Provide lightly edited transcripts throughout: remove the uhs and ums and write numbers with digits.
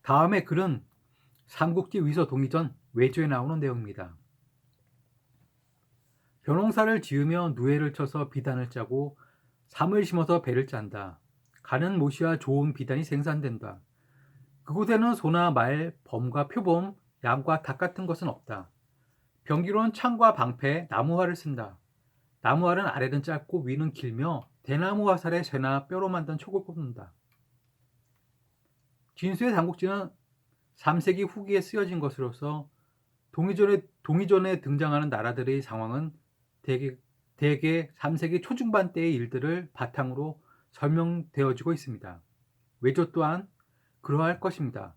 다음의 글은 삼국지 위서 동의전 외조에 나오는 내용입니다. 벼농사를 지으며 누에를 쳐서 비단을 짜고 삼을 심어서 배를 짠다. 가는 못이야 좋은 비단이 생산된다. 그곳에는 소나 말, 범과 표범, 양과 닭 같은 것은 없다. 병기로는 창과 방패, 나무화를 쓴다. 나무화는 아래는 짧고 위는 길며 대나무 화살에 쇠나 뼈로 만든 촉을 꼽는다. 진수의 삼국지는 3세기 후기에 쓰여진 것으로서 동이전에 등장하는 나라들의 상황은 대개 3세기 초중반 때의 일들을 바탕으로 설명되어지고 있습니다. 외조 또한 그러할 것입니다.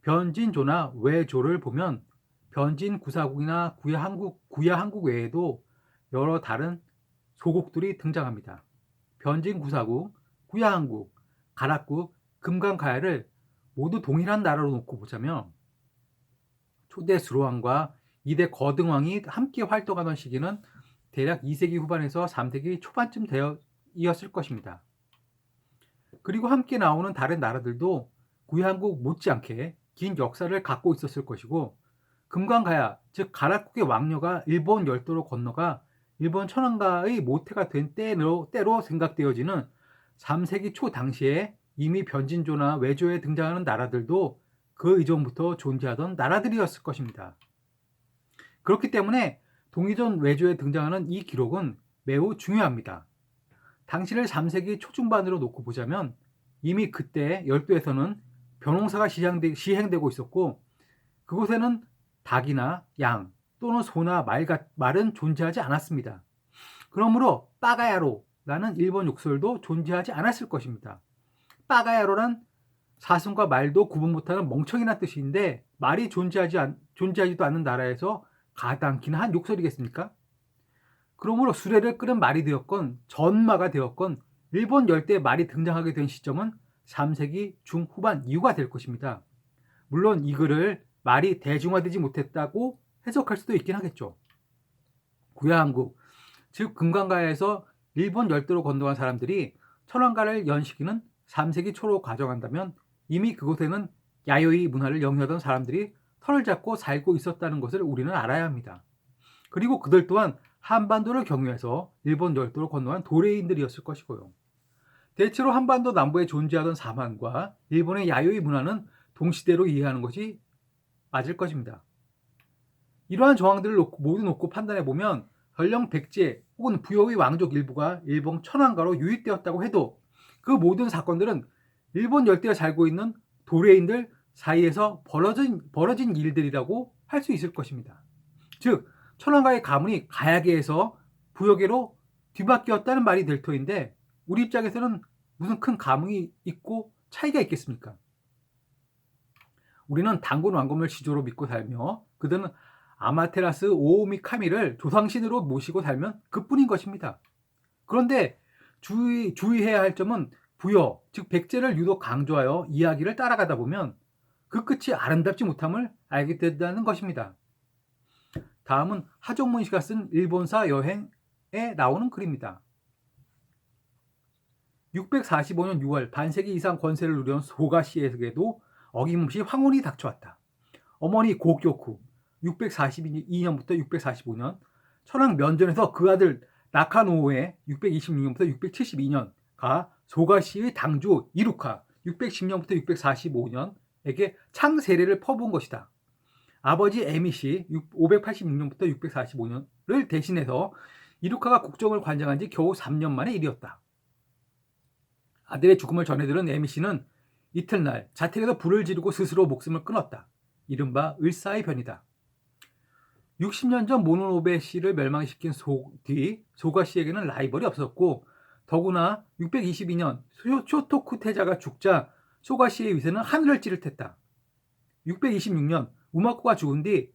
변진조나 외조를 보면 변진 구사국이나 구야 한국 외에도 여러 다른 소국들이 등장합니다. 변진 구사국, 구야 한국, 가락국, 금강가야를 모두 동일한 나라로 놓고 보자면 초대 수로왕과 2대 거등왕이 함께 활동하던 시기는 대략 2세기 후반에서 3세기 초반쯤 되었을 것입니다. 그리고 함께 나오는 다른 나라들도 구야한국 못지않게 긴 역사를 갖고 있었을 것이고 금강가야, 즉 가락국의 왕녀가 일본 열도로 건너가 일본 천황가의 모태가 된 때로 생각되어지는 3세기 초 당시에 이미 변진조나 외조에 등장하는 나라들도 그 이전부터 존재하던 나라들이었을 것입니다. 그렇기 때문에 동이전 외조에 등장하는 이 기록은 매우 중요합니다. 당시를 3세기 초중반으로 놓고 보자면 이미 그때 열도에서는 벼농사가 시행되고 있었고 그곳에는 닭이나 양 또는 소나 말은 존재하지 않았습니다. 그러므로 빠가야로라는 일본 욕설도 존재하지 않았을 것입니다. 빠가야로란 사슴과 말도 구분 못하는 멍청이란 뜻인데 말이 존재하지도 않는 나라에서 가당키나 한 욕설이겠습니까? 그러므로 수레를 끄는 말이 되었건 전마가 되었건 일본 열대에 말이 등장하게 된 시점은 3세기 중후반 이후가 될 것입니다. 물론 이 글을 말이 대중화되지 못했다고 해석할 수도 있긴 하겠죠. 구야한국, 즉 금강가야에서 일본 열도로 건너간 사람들이 천황가를 연 시기는 3세기 초로 가정한다면 이미 그곳에는 야요이 문화를 영위하던 사람들이 털을 잡고 살고 있었다는 것을 우리는 알아야 합니다. 그리고 그들 또한 한반도를 경유해서 일본 열도로 건너간 도레인들이었을 것이고요. 대체로 한반도 남부에 존재하던 사만과 일본의 야요이 문화는 동시대로 이해하는 것이 맞을 것입니다. 이러한 정황들을 모두 놓고 판단해보면 설령 백제 혹은 부여의 왕족 일부가 일본 천황가로 유입되었다고 해도 그 모든 사건들은 일본 열대에 살고 있는 도레인들 사이에서 벌어진 일들이라고 할 수 있을 것입니다. 즉 천황가의 가문이 가야계에서 부여계로 뒤바뀌었다는 말이 될 터인데 우리 입장에서는 무슨 큰 감흥이 있고 차이가 있겠습니까? 우리는 단군 왕검을 시조로 믿고 살며 그들은 아마테라스 오오미 카미를 조상신으로 모시고 살면 그뿐인 것입니다. 그런데 주의해야 할 점은 부여, 즉 백제를 유독 강조하여 이야기를 따라가다 보면 그 끝이 아름답지 못함을 알게 된다는 것입니다. 다음은 하종문 씨가 쓴 일본사 여행에 나오는 글입니다. 645년 6월 반세기 이상 권세를 누려온 소가 씨에게도 어김없이 황혼이 닥쳐왔다. 어머니 고교쿠 642년부터 645년 천황 면전에서 그 아들 나카노오의 626년부터 672년가 소가 씨의 당주 이루카 610년부터 645년에게 창세례를 퍼부은 것이다. 아버지 에미씨 586년부터 645년을 대신해서 이루카가 국정을 관장한 지 겨우 3년 만의 일이었다. 아들의 죽음을 전해들은 에미씨는 이튿날 자택에서 불을 지르고 스스로 목숨을 끊었다. 이른바 을사의 변이다. 60년 전 모노노베 씨를 멸망시킨 뒤 소가 씨에게는 라이벌이 없었고 더구나 622년 쇼토쿠 태자가 죽자 소가 씨의 위세는 하늘을 찌릿했다. 626년 우마코가 죽은 뒤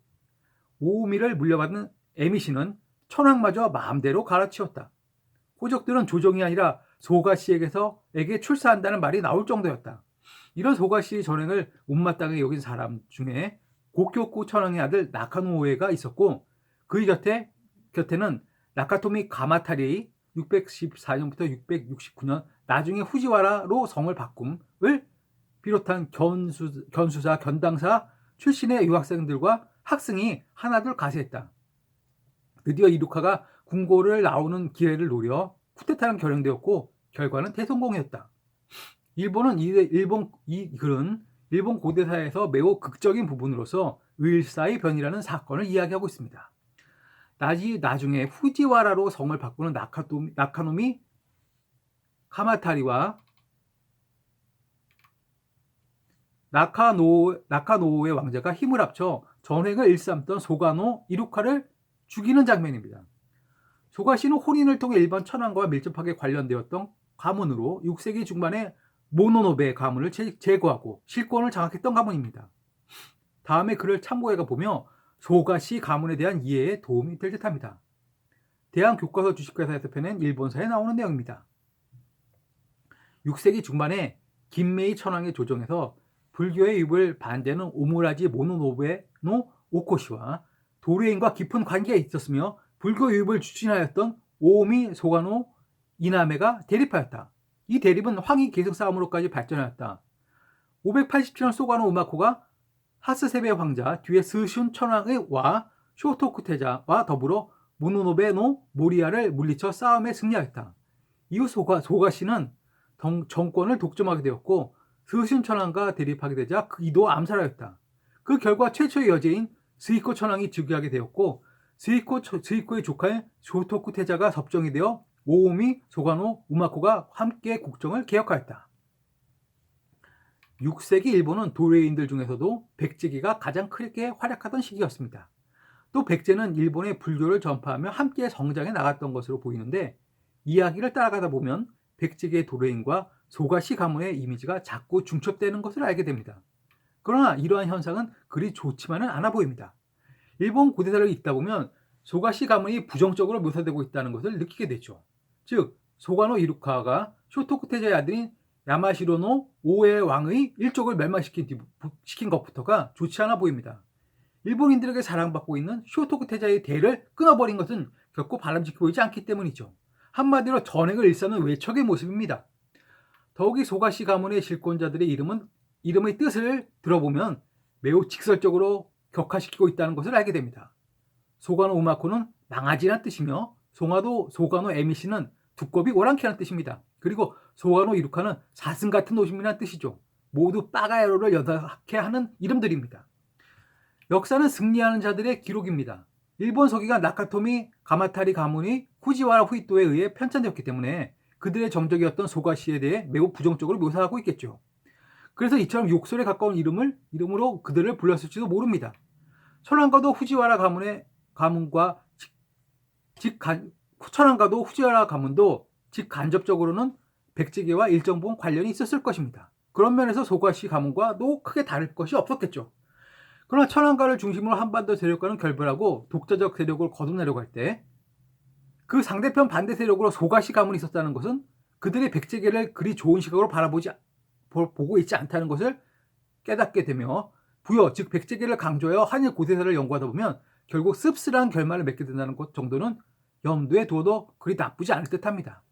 오우미를 물려받은 에미씨는 천황마저 마음대로 갈아치웠다. 호족들은 조정이 아니라 소가 씨에게 출사한다는 말이 나올 정도였다. 이런 소가 씨의 전횡을 못마땅하게 여긴 사람 중에 고교쿠 천황의 아들 나카노우에가 있었고 그의 곁에는 나카토미 가마타리의 614년부터 669년 나중에 후지와라로 성을 바꿈을 비롯한 견수사, 견당사 출신의 유학생들과 학생이 하나둘 가세했다. 드디어 이루카가 궁궐을 나오는 기회를 노려 쿠데타는 결행되었고 결과는 대성공이었다. 일본은 이 글은 일본 고대사에서 매우 극적인 부분으로서 을사의 변이라는 사건을 이야기하고 있습니다. 나중에 후지와라로 성을 바꾸는 나카노미 카마타리와 나카노오의 왕자가 힘을 합쳐 전횡을 일삼던 소가노 이루카를 죽이는 장면입니다. 소가시는 혼인을 통해 일반 천황과 밀접하게 관련되었던 가문으로 6세기 중반에 모노노베 가문을 제거하고 실권을 장악했던 가문입니다. 다음에 글을 참고해가 보며 소가시 가문에 대한 이해에 도움이 될 듯합니다. 대한교과서 주식회사에서 펴낸 일본사에 나오는 내용입니다. 6세기 중반에 김메이 천황의 조정에서 불교의 유입을 반대하는 오무라지 모노노베노 오코시와 도레인과 깊은 관계가 있었으며 불교 유입을 추진하였던 오오미 소가노 이나메가 대립하였다. 이 대립은 황위 계승 싸움으로까지 발전하였다. 587년 소가노 우마코가 하스세베 황자 뒤에 스슌 천황과 쇼토쿠테자와 더불어 모노노베노 모리아를 물리쳐 싸움에 승리하였다. 이후 소가시는 정권을 독점하게 되었고 스슌 천황과 대립하게 되자 이도 암살하였다. 그 결과 최초의 여제인 스이코 천황이 즉위하게 되었고 스이코의 조카인 쇼토쿠테자가 접종이 되어 오오미 소가노 우마코가 함께 국정을 개혁하였다. 6세기 일본은 도레인들 중에서도 백제기가 가장 크게 활약하던 시기였습니다. 또 백제는 일본의 불교를 전파하며 함께 성장해 나갔던 것으로 보이는데 이야기를 따라가다 보면 백제기의 도레인과 소가시 가문의 이미지가 자꾸 중첩되는 것을 알게 됩니다. 그러나 이러한 현상은 그리 좋지만은 않아 보입니다. 일본 고대사를 읽다 보면 소가시 가문이 부정적으로 묘사되고 있다는 것을 느끼게 되죠. 즉 소가노 이루카가 쇼토쿠테자의 아들인 야마시로노 오에 왕의 일족을 멸망시킨 것부터가 좋지 않아 보입니다. 일본인들에게 사랑받고 있는 쇼토쿠테자의 대를 끊어버린 것은 결코 바람직해 보이지 않기 때문이죠. 한마디로 전횡을 일삼는 외척의 모습입니다. 더욱이 소가시 가문의 실권자들의 이름의 뜻을 들어보면 매우 직설적으로 격화시키고 있다는 것을 알게 됩니다. 소가노 우마코는 망아지란 뜻이며 소가노 에미시는 두꺼비 오랑캐란 뜻입니다. 그리고 소가노 이루카는 사슴 같은 오심이란 뜻이죠. 모두 빠가야로를 여닫게 하는 이름들입니다. 역사는 승리하는 자들의 기록입니다. 일본 서기관 나카토미 가마타리 가문이 후지와라 후이토에 의해 편찬되었기 때문에 그들의 정적이었던 소가시에 대해 매우 부정적으로 묘사하고 있겠죠. 그래서 이처럼 욕설에 가까운 이름으로 그들을 불렀을지도 모릅니다. 천황과도 후지와라 가문도 직간접적으로는 백제계와 일정 부분 관련이 있었을 것입니다. 그런 면에서 소가시 가문과도 크게 다를 것이 없었겠죠. 그러나 천황가를 중심으로 한반도 세력과는 결별하고 독자적 세력을 거듭내려고 할 때 그 상대편 반대 세력으로 소가시 가문이 있었다는 것은 그들이 백제계를 그리 좋은 시각으로 보고 있지 않다는 것을 깨닫게 되며 부여 즉 백제계를 강조하여 한일 고대사를 연구하다 보면 결국 씁쓸한 결말을 맺게 된다는 것 정도는 염두에 두어도 그리 나쁘지 않을 듯합니다.